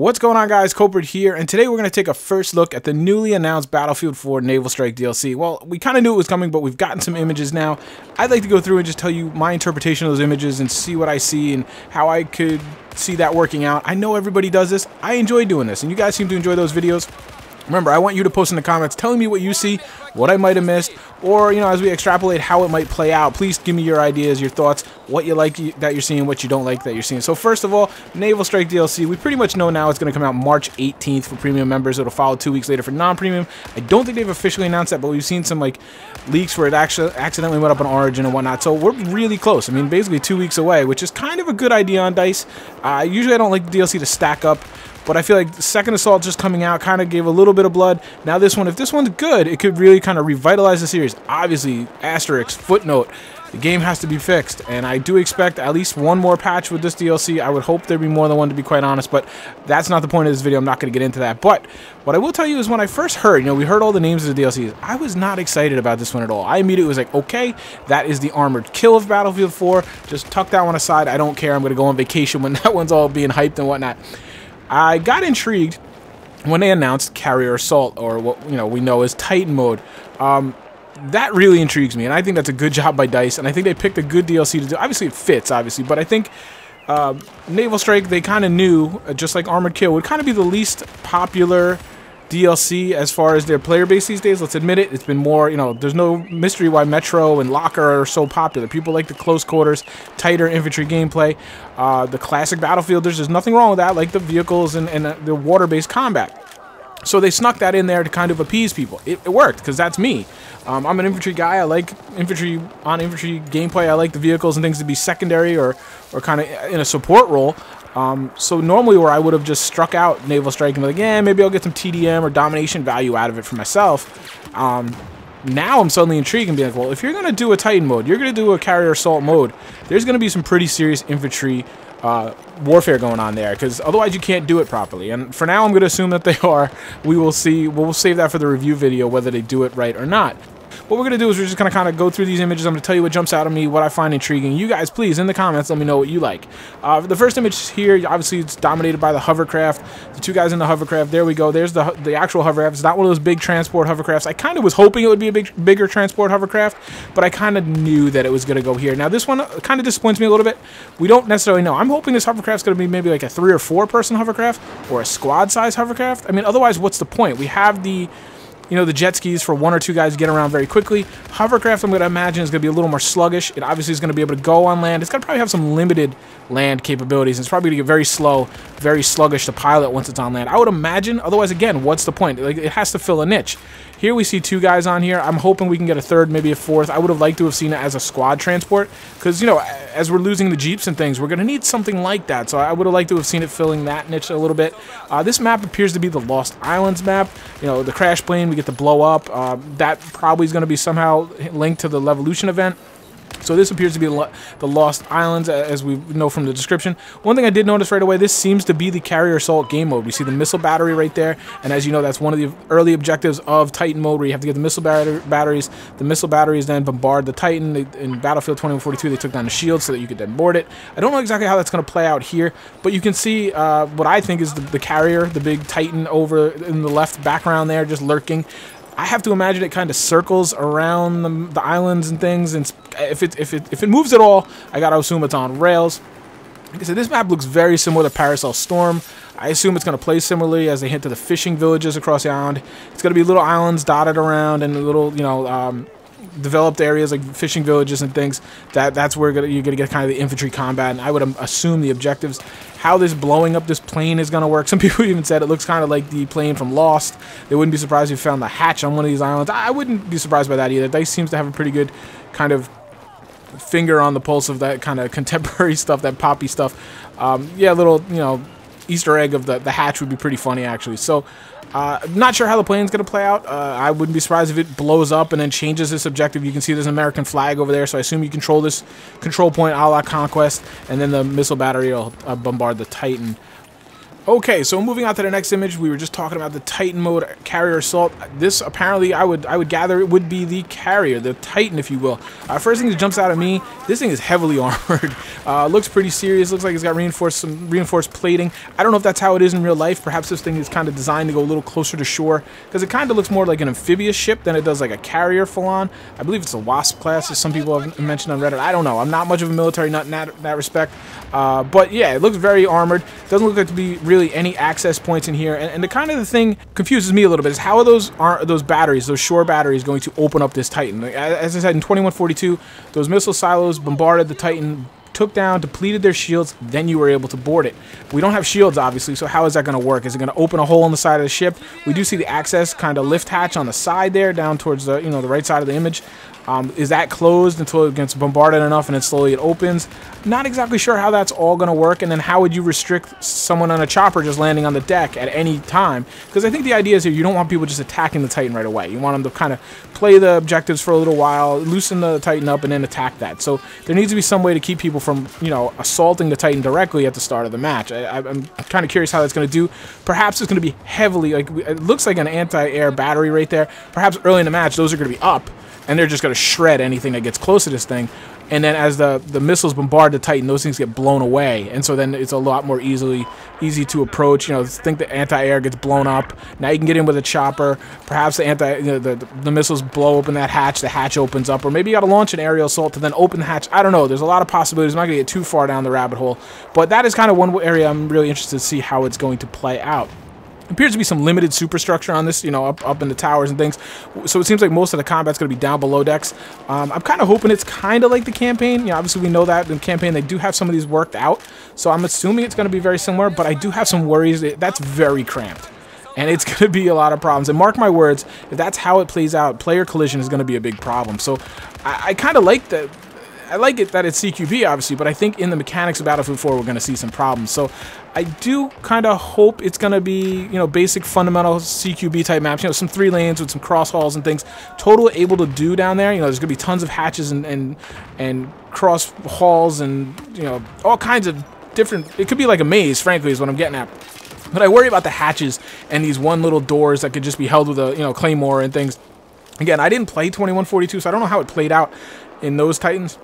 What's going on, guys? Kulprit here, and today we're going to take a first look at the newly announced Battlefield 4 Naval Strike DLC. Well, we kind of knew it was coming, but we've gotten some images now. I'd like to go through and just tell you my interpretation of those images and see what I see and how I could see that working out. I know everybody does this. I enjoy doing this, and you guys seem to enjoy those videos. Remember, I want you to post in the comments telling me what you see, what I might have missed, or, as we extrapolate how it might play out, please give me your ideas, your thoughts, what you like that you're seeing, what you don't like that you're seeing. So first of all, Naval Strike DLC, we pretty much know now it's going to come out March 18th for premium members. It'll follow 2 weeks later for non-premium. I don't think they've officially announced that, but we've seen some leaks where it actually accidentally went up on Origin and whatnot. So we're really close. I mean, basically 2 weeks away, which is kind of a good idea on DICE. Usually I don't like the DLC to stack up, but I feel like the second assault just coming out kind of gave a little bit of blood. Now this one, if this one's good, it could really kind of revitalize the series. Obviously, asterisk, footnote, the game has to be fixed, and I do expect at least one more patch with this DLC. I would hope there'd be more than one, to be quite honest, but that's not the point of this video. I'm not going to get into that. But what I will tell you is when I first heard, we heard all the names of the DLCs, I was not excited about this one at all. I immediately was like, okay, that is the armored kill of Battlefield 4. Just tuck that one aside. I don't care. I'm going to go on vacation when that one's all being hyped and whatnot. I got intrigued when they announced Carrier Assault, or what we know as Titan mode. That really intrigues me, and I think that's a good job by DICE, and I think they picked a good DLC to do. Obviously, it fits, but I think Naval Strike, they kind of knew, just like Armored Kill, would kind of be the least popular DLC as far as their player base these days. Let's admit it. It's been more, there's no mystery why Metro and Locker are so popular. People like the close quarters, tighter infantry gameplay. The classic Battlefielders, there's nothing wrong with that, like the vehicles and the water-based combat. So they snuck that in there to kind of appease people. It worked, because that's me. I'm an infantry guy. I like infantry gameplay. I like the vehicles and things to be secondary or kind of in a support role. So normally where I would have just struck out Naval Strike and be like, yeah, maybe I'll get some TDM or domination value out of it for myself. Now I'm suddenly intrigued and be like, well, if you're going to do a Titan mode, you're going to do a Carrier Assault mode, there's going to be some pretty serious infantry warfare going on there, because otherwise you can't do it properly. And for now, I'm going to assume that they are. We will see. We'll save that for the review video, whether they do it right or not. What we're going to do is we're just going to kind of go through these images. I'm going to tell you what jumps out at me, what I find intriguing. You guys, please, in the comments, let me know what you like. The first image here, obviously, it's dominated by the hovercraft. The two guys in the hovercraft. There we go. There's the actual hovercraft. It's not one of those big transport hovercrafts. I kind of was hoping it would be a bigger transport hovercraft, but I kind of knew that it was going to go here. Now, this one kind of disappoints me a little bit. We don't necessarily know. I'm hoping this hovercraft's going to be maybe like a 3 or 4 person hovercraft or a squad-size hovercraft. I mean, otherwise, what's the point? We have the jet skis for 1 or 2 guys to get around very quickly. Hovercraft, I'm going to imagine, is going to be a little more sluggish. It obviously is going to be able to go on land. It's going to probably have some limited land capabilities. It's probably going to get very slow, very sluggish to pilot once it's on land. I would imagine. Otherwise, again, what's the point? Like, it has to fill a niche. Here we see 2 guys on here. I'm hoping we can get a 3rd, maybe a 4th. I would have liked to have seen it as a squad transport, because, as we're losing the Jeeps and things, we're going to need something like that. So I would have liked to have seen it filling that niche a little bit. This map appears to be the Lost Islands map. The crash plane, we get to blow up. That probably is going to be somehow linked to the Levolution event. So this appears to be the Lost Islands, as we know from the description. One thing I did notice right away, this seems to be the Carrier Assault game mode. We see the missile battery right there, and as you know, that's one of the early objectives of Titan mode, where you have to get the missile batteries. The missile batteries then bombard the Titan. In Battlefield 2142, they took down the shield so that you could then board it. I don't know exactly how that's going to play out here, but you can see what I think is the Carrier, the big Titan over in the left background there, just lurking. I have to imagine it kind of circles around the islands and things, and if it moves at all, I gotta assume it's on rails. Like I said, this map looks very similar to Paracel Storm. I assume it's going to play similarly as they hint to the fishing villages across the island. It's going to be little islands dotted around and little, developed areas like fishing villages and things. That's where you're gonna get kind of the infantry combat, and I would assume the objectives. How this blowing up this plane is gonna work. Some people even said it looks kind of like the plane from Lost. They wouldn't be surprised if you found the hatch on one of these islands. I wouldn't be surprised by that either. DICE seems to have a pretty good kind of finger on the pulse of that kind of contemporary stuff, that poppy stuff. Yeah, little Easter egg of the hatch would be pretty funny, actually. So not sure how the plane's going to play out. I wouldn't be surprised if it blows up and then changes this objective. You can see there's an American flag over there, so I assume you control this control point a la Conquest, and then the missile battery will bombard the Titan. Okay, so moving on to the next image, we were just talking about the Titan mode carrier assault. This apparently, I would gather it would be the carrier, the Titan, if you will. First thing that jumps out at me, this thing is heavily armored. Looks pretty serious. Looks like it's got some reinforced plating. I don't know if that's how it is in real life. Perhaps this thing is kind of designed to go a little closer to shore, because it kind of looks more like an amphibious ship than it does like a carrier full-on. I believe it's a Wasp class, as some people have mentioned on Reddit. I don't know. I'm not much of a military nut in that respect. But yeah, it looks very armored. Doesn't look like to be really any access points in here, and the kind of the thing confuses me a little bit is how are those batteries, those shore batteries, going to open up this Titan? As I said, in 2142, those missile silos bombarded the Titan, took down, depleted their shields, then you were able to board it. We don't have shields, obviously, so how is that going to work? Is it going to open a hole in the side of the ship? We do see the access kind of lift hatch on the side there, down towards the the right side of the image. Is that closed until it gets bombarded enough and then slowly it opens? Not exactly sure how that's all going to work, and then how would you restrict someone on a chopper just landing on the deck at any time? Because I think the idea is here, you don't want people just attacking the Titan right away. You want them to kind of play the objectives for a little while, loosen the Titan up, and then attack that. So there needs to be some way to keep people from, assaulting the Titan directly at the start of the match. I'm kind of curious how that's going to do. Perhaps it's going to be heavily, it looks like an anti-air battery right there. Perhaps early in the match, those are going to be up, and they're just going to shred anything that gets close to this thing. And then as the missiles bombard the Titan, those things get blown away. And so then it's a lot more easy to approach. Think the anti-air gets blown up. Now you can get in with a chopper. Perhaps the missiles blow open that hatch. The hatch opens up. Or maybe you got to launch an aerial assault to then open the hatch. I don't know. There's a lot of possibilities. I'm not going to get too far down the rabbit hole. But that is kind of one area I'm really interested to see how it's going to play out. Appears to be some limited superstructure on this, up in the towers and things. So it seems like most of the combat's going to be down below decks. I'm kind of hoping it's kind of like the campaign. Obviously we know that in the campaign they do have some of these worked out. So I'm assuming it's going to be very similar, but I do have some worries. That's very cramped. And it's going to be a lot of problems. And mark my words, if that's how it plays out, player collision is going to be a big problem. So I kind of like that. I like it that it's CQB, obviously, but I think in the mechanics of Battlefield 4, we're going to see some problems. So I do kind of hope it's going to be, basic fundamental CQB type maps, some 3 lanes with some cross halls and things, totally able to do down there. There's going to be tons of hatches and cross halls and, all kinds of different, it could be like a maze, frankly, is what I'm getting at. But I worry about the hatches and these one little doors that could just be held with a, claymore and things. Again, I didn't play 2142, so I don't know how it played out in those Titans.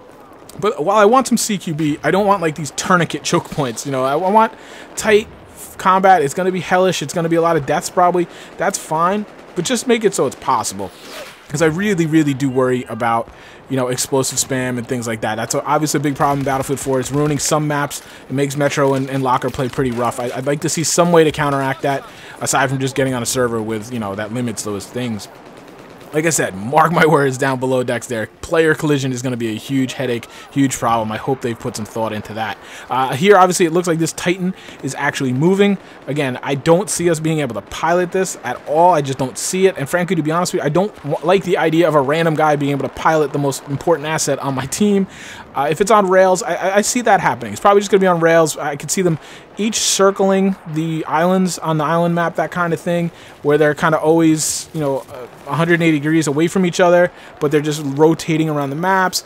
But while I want some CQB, I don't want like these tourniquet choke points. I want tight combat. It's going to be hellish. It's going to be a lot of deaths probably. That's fine, but just make it so it's possible. Because I really, really do worry about, explosive spam and things like that. That's obviously a big problem in Battlefield 4. It's ruining some maps. It makes Metro and Locker play pretty rough. I'd like to see some way to counteract that, aside from just getting on a server with, that limits those things. Like I said, mark my words, down below decks there. Player collision is going to be a huge headache, huge problem. I hope they've put some thought into that. Here, obviously, it looks like this Titan is actually moving. Again, I don't see us being able to pilot this at all. I just don't see it. And frankly, to be honest with you, I don't like the idea of a random guy being able to pilot the most important asset on my team. If it's on rails, I see that happening. It's probably just going to be on rails. I could see them each circling the islands on the island map, that kind of thing, where they're kind of always, 180 degrees away from each other, but they're just rotating around the maps.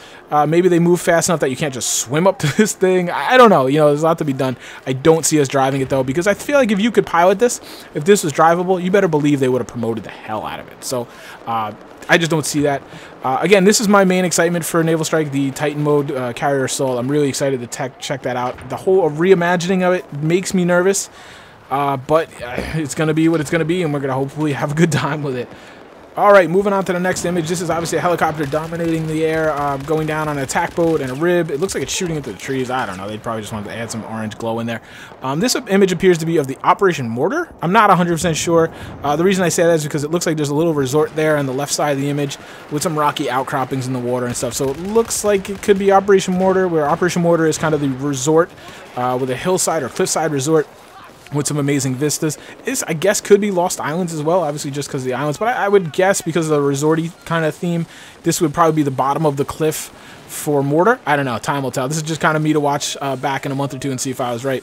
Maybe they move fast enough that you can't just swim up to this thing. I don't know. There's a lot to be done. I don't see us driving it, though, because I feel like if you could pilot this, if this was drivable, you better believe they would have promoted the hell out of it. So, I just don't see that. Again, this is my main excitement for Naval Strike, the Titan mode carrier assault. I'm really excited to check that out. The whole reimagining of it makes me nervous, but it's going to be what it's going to be, and we're going to hopefully have a good time with it. All right, moving on to the next image. This is obviously a helicopter dominating the air, going down on an attack boat and a rib. It looks like it's shooting into the trees. I don't know. They probably just wanted to add some orange glow in there. This image appears to be of the Operation Mortar. I'm not 100% sure. The reason I say that is because it looks like there's a little resort there on the left side of the image with some rocky outcroppings in the water and stuff. So it looks like it could be Operation Mortar, where Operation Mortar is kind of the resort with a hillside or cliffside resort with some amazing vistas. This, I guess, could be Lost Islands as well, obviously just because of the islands. But I would guess, because of the resorty kind of theme, this would probably be the bottom of the cliff for Mortar. I don't know. Time will tell. This is just kind of me to watch back in a month or two and see if I was right.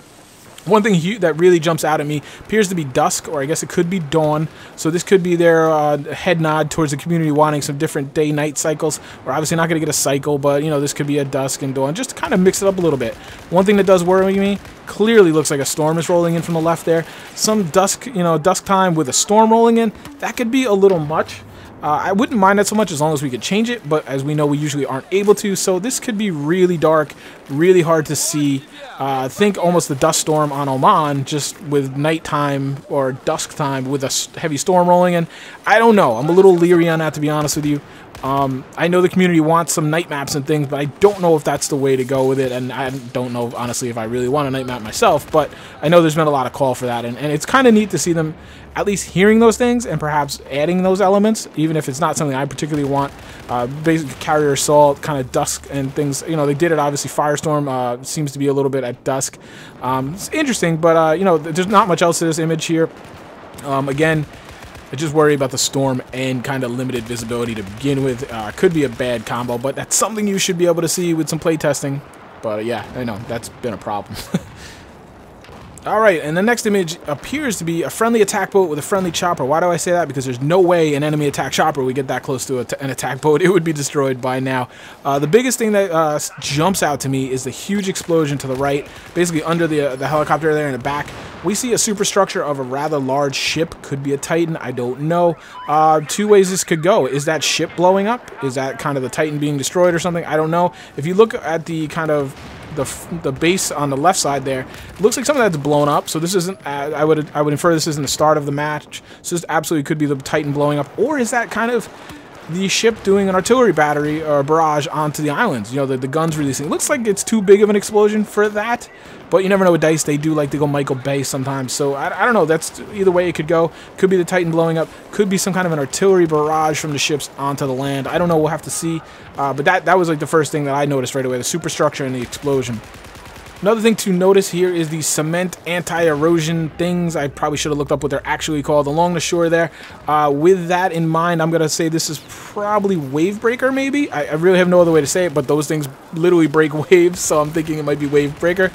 One thing that really jumps out at me appears to be dusk, or I guess it could be dawn. So this could be their head nod towards the community wanting some different day-night cycles. We're obviously not going to get a cycle, but, you know, this could be a dusk and dawn, just to kind of mix it up a little bit. One thing that does worry me, clearly looks like a storm is rolling in from the left there. Some dusk, you know, dusk time with a storm rolling in, that could be a little much. I wouldn't mind that so much as long as we could change it, but as we know, we usually aren't able to, so this could be really dark, really hard to see. Think almost the dust storm on Oman, just with nighttime or dusk time with a heavy storm rolling in. I don't know. I'm a little leery on that, to be honest with you. I know the community wants some night maps and things, but I don't know if that's the way to go with it, and I don't know, honestly, if I really want a night map myself, but I know there's been a lot of call for that, and it's kind of neat to see them at least hearing those things and perhaps adding those elements, even if it's not something I particularly want. Basically, carrier assault, kind of dusk and things. You know, they did it, obviously. Firestorm seems to be a little bit at dusk. It's interesting, but, you know, there's not much else to this image here. Again, I just worry about the storm and kind of limited visibility to begin with. Could be a bad combo, but that's something you should be able to see with some playtesting. But yeah, I know, that's been a problem. Alright, and the next image appears to be a friendly attack boat with a friendly chopper. Why do I say that? Because there's no way an enemy attack chopper would get that close to an attack boat. It would be destroyed by now. The biggest thing that jumps out to me is the huge explosion to the right, basically under the helicopter there in the back. We see a superstructure of a rather large ship. Could be a Titan, I don't know. Two ways this could go. Is that ship blowing up? Is that kind of the Titan being destroyed or something? I don't know. If you look at the kind of the base on the left side there, it looks like something that's blown up. So this isn't, I would infer this isn't the start of the match. So this absolutely could be the Titan blowing up, or is that kind of the ship doing an artillery battery or barrage onto the islands? You know, the guns releasing. It looks like it's too big of an explosion for that, but you never know with DICE. They do like to go Michael Bay sometimes, so I don't know. That's either way it could go. Could be the Titan blowing up, could be some kind of an artillery barrage from the ships onto the land. I don't know, we'll have to see, but that was like the first thing that I noticed right away, the superstructure and the explosion. Another thing to notice here is the cement anti-erosion things. I probably should have looked up what they're actually called. Along the shore there, with that in mind, I'm going to say this is probably wave breaker, maybe? I really have no other way to say it, but those things literally break waves, so I'm thinking it might be wave breaker.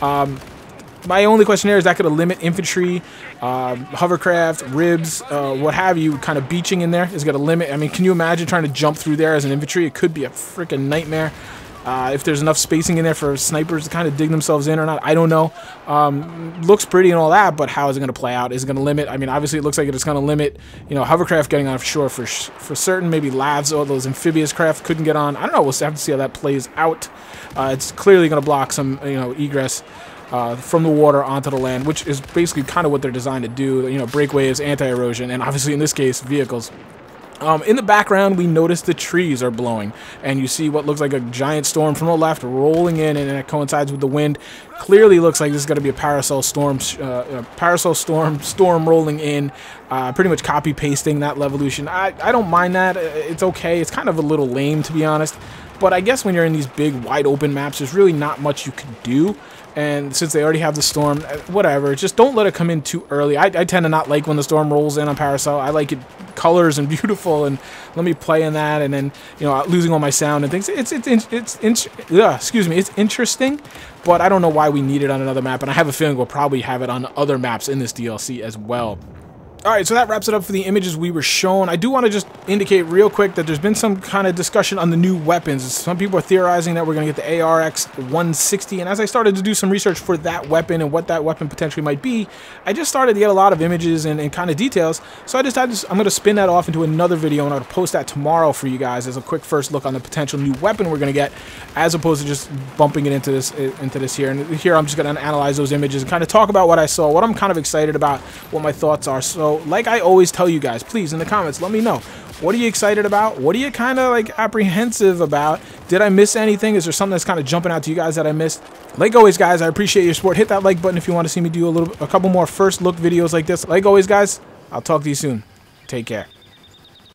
My only question there is that could limit infantry, hovercraft, ribs, what have you, kind of beaching in there is going to limit. I mean, can you imagine trying to jump through there as an infantry? It could be a freaking nightmare. If there's enough spacing in there for snipers to kind of dig themselves in or not, I don't know. Looks pretty and all that, but how is it going to play out? Is it going to limit? I mean, obviously it looks like it's going to limit, you know, hovercraft getting on shore for certain. Maybe lavs or those amphibious craft couldn't get on. I don't know. We'll have to see how that plays out. It's clearly going to block some, you know, egress from the water onto the land, which is basically kind of what they're designed to do. You know, break waves, anti-erosion, and obviously in this case, vehicles. In the background, we notice the trees are blowing, and you see what looks like a giant storm from the left rolling in, and it coincides with the wind. Clearly looks like this is going to be a parasol storm rolling in, pretty much copy-pasting that Levolution. I don't mind that. It's okay. It's kind of a little lame, to be honest, but I guess when you're in these big, wide-open maps, there's really not much you can do. And since they already have the storm, whatever, just don't let it come in too early. I tend to not like when the storm rolls in on Parasol. I like it colors and beautiful, and let me play in that, and then, you know, losing all my sound and things. It's interesting, but I don't know why we need it on another map, and I have a feeling we'll probably have it on other maps in this DLC as well. Alright, so that wraps it up for the images we were shown. I do want to just indicate real quick that there's been some kind of discussion on the new weapons. Some people are theorizing that we're going to get the ARX-160, and as I started to do some research for that weapon and what that weapon potentially might be, I just started to get a lot of images and kind of details, so I decided I'm going to spin that off into another video, and I'll post that tomorrow for you guys as a quick first look on the potential new weapon we're going to get, as opposed to just bumping it into this here. And here I'm just going to analyze those images and kind of talk about what I saw, what I'm kind of excited about, what my thoughts are. So like I always tell you guys, please, in the comments, let me know. What are you excited about? What are you kind of like apprehensive about? Did I miss anything? Is there something that's kind of jumping out to you guys that I missed? Like always, guys, I appreciate your support. Hit that like button if you want to see me do a couple more first look videos like this. Like always, guys, I'll talk to you soon. Take care.